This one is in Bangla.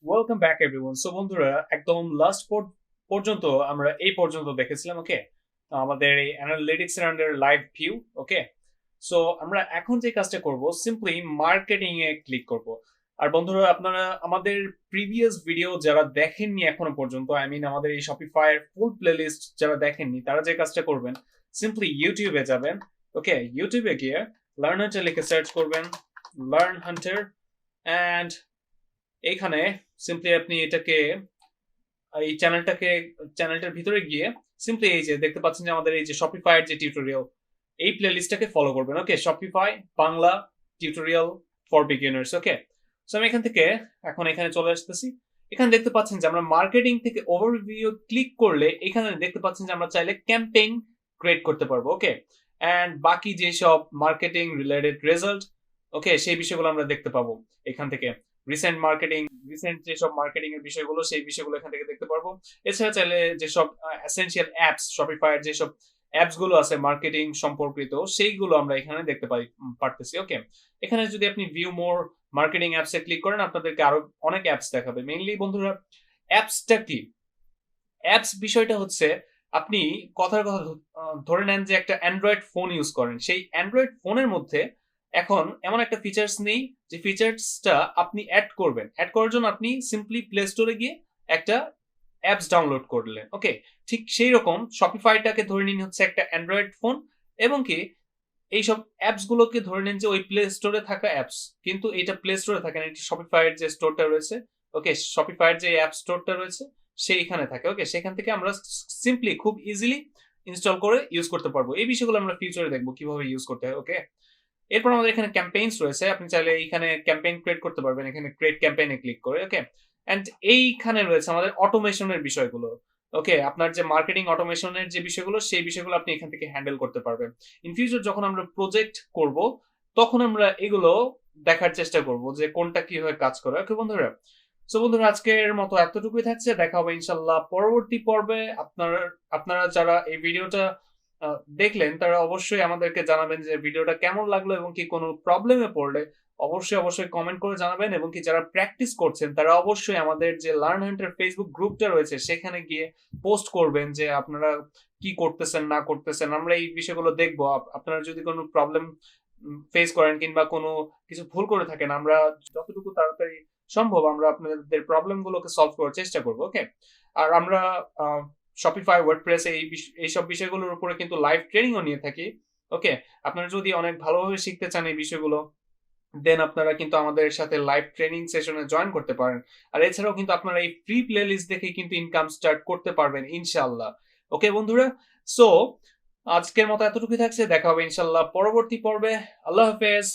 Welcome back everyone. সো বন্ধুরা, একদম লাস্ট পর্যন্ত আমরা এই পর্যন্ত দেখেছিলাম। ওকে, আমাদের এই অ্যানালিটিক্স এর আন্ডার লাইভ ভিউ। ওকে, সো আমরা এখন যে কাজটা করব, সিম্পলি মার্কেটিং এ ক্লিক করব। আর বন্ধুরা, আপনারা আমাদের প্রিভিয়াস ভিডিও যারা দেখেননি এখনো পর্যন্ত, আই মিন আমাদের এই শপিফাই এর ফুল প্লেলিস্ট যারা দেখেননি, তারা যে কাজটা করবেন, সিম্পলি ইউটিউবে যাবেন। ওকে, ইউটিউবে গিয়ে লার্ন হান্টার লিখে সার্চ করবেন, লার্ন হান্টার। অ্যান্ড এইখানে সিম্পলি আপনি এটাকে এই চ্যানেলটার ভিতরে গিয়ে সিম্পলি এই যে দেখতে পাচ্ছেন যে আমাদের এই যে শপিফাই এর যে টিউটোরিয়াল, এই প্লেলিস্টটাকে ফলো করবেন। Okay, Shopify Bangla tutorial for beginners. Okay, so আমি এখান থেকে এখন এখানে চলে আসতেছি। এখানে দেখতে পাচ্ছেন যে আমরা মার্কেটিং থেকে ওভারভিউ ক্লিক করলে এখানে দেখতে পাচ্ছেন যে আমরা চাইলে ক্যাম্পেইন ক্রিয়েট করতে পারবো। ওকে, এন্ড বাকি যেসব মার্কেটিং রিলেটেড রেজাল্ট, ওকে, সেই বিষয়গুলো আমরা দেখতে পাবো এখান থেকে। রিসেন্ট যেসব মার্কেটিং এর বিষয়গুলো, সেই বিষয়গুলো এখান থেকে দেখতে পারবো। এছাড়া চাইলে যেসব এসেনশিয়াল অ্যাপস, শপিফাইয়ের যেসব অ্যাপস গুলো আছে মার্কেটিং সম্পর্কিত, সেইগুলো আমরা এখানে দেখতে পারতেছি। ওকে, এখানে যদি আপনি ভিউ মোর মার্কেটিং অ্যাপস এ ক্লিক করেন, আপনাদেরকে আরো অনেক অ্যাপস দেখাবে। মেইনলি বন্ধুরা, অ্যাপসটা কি? অ্যাপস বিষয়টা হচ্ছে, আপনি কথার কথা ধরে নেন যে একটা অ্যান্ড্রয়েড ফোন ইউজ করেন। সেই অ্যান্ড্রয়েড ফোনের মধ্যে এখন এমন একটা ফিচার্স নেই যে ফিচার্সটা আপনি অ্যাড করবেন। অ্যাড করার জন্য আপনি সিম্পলি প্লে স্টোরে গিয়ে একটা অ্যাপস ডাউনলোড করলেন। ওকে, ঠিক সেই রকম শপিফাইটাকে ধরে নিন হচ্ছে একটা অ্যান্ড্রয়েড ফোন, এবং কি এইসব অ্যাপস গুলোকে ধরে নিন যে ওই প্লে স্টোরে থাকা অ্যাপস, কিন্তু এটা প্লে স্টোরে থাকে না, এটি শপিফাইয়ের যে স্টোরটা রয়েছে। ওকে, শপিফাইয়ের যে অ্যাপ স্টোরটা রয়েছে সেইখানে থাকে। ওকে, সেখান থেকে আমরা সিম্পলি খুব ইজিলি ইনস্টল করে ইউজ করতে পারবো। এই বিষয়গুলো আমরা ফিউচারে দেখবো কিভাবে ইউজ করতে হয়। ওকে, এরপর আমাদের এখানে ক্যাম্পেইনস রয়েছে। আপনি চাইলে এইখানে ক্যাম্পেইন ক্রিয়েট করতে পারবেন, এখানে ক্রিয়েট ক্যাম্পেইনে ক্লিক করে। ওকে, এন্ড এইখানে রয়েছে আমাদের অটোমেশনের বিষয়গুলো। ওকে, আপনার যে মার্কেটিং অটোমেশনের যে বিষয়গুলো, সেই বিষয়গুলো আপনি এখান থেকে হ্যান্ডেল করতে পারবেন। ইন ফিউচার যখন আমরা প্রজেক্ট করব, তখন আমরা এগুলো দেখার চেষ্টা করব যে কোনটা কিভাবে কাজ করে। ওকে বন্ধুরা, সো বন্ধুরা, আজকের মতো এতটুকুই থাকছে। দেখা হবে ইনশাল্লাহ পরবর্তী পর্বে। আপনারা যারা এই ভিডিওটা দেখলেন, তারা অবশ্যই আমাদেরকে জানাবেন যে ভিডিওটা কেমন লাগলো, এবং কি কোনো প্রবলেমে পড়লে অবশ্যই কমেন্ট করে জানাবেন। এবং কি যারা প্র্যাকটিস করছেন, তারা অবশ্যই আমাদের যে লার্ন হান্টার ফেসবুক গ্রুপটা রয়েছে, সেখানে গিয়ে পোস্ট করবেন যে আপনারা কি করতেছেন না করতেছেন। আমরা এই বিষয়গুলো দেখবো। আপনারা যদি কোনো প্রবলেম ফেস করেন কিংবা কোনো কিছু ভুল করে থাকেন, আমরা যতটুকু তাড়াতাড়ি সম্ভব আমরা আপনাদের প্রবলেম গুলোকে সলভ করার চেষ্টা করবো। ওকে, আর আমরা শপিফাই, ওয়ার্ডপ্রেস এইসব বিষয়গুলোর উপরে কিন্তু লাইভ ট্রেনিংও নিয়ে থাকি। ওকে, আপনারা যদি অনেক ভালোভাবে শিখতে চান এই বিষয়গুলো, দেন আপনারা কিন্তু আমাদের সাথে লাইভ ট্রেনিং সেশনে জয়েন করতে পারেন। আর এছাড়াও কিন্তু আপনারা এই ফ্রি প্লে লিস্ট দেখে কিন্তু ইনকাম স্টার্ট করতে পারবেন ইনশাল্লাহ। ওকে বন্ধুরা, সো আজকের মতো এতটুকুই থাকছে। দেখা হবে ইনশাল্লাহ পরবর্তী পর্বে। আল্লাহ হাফেজ।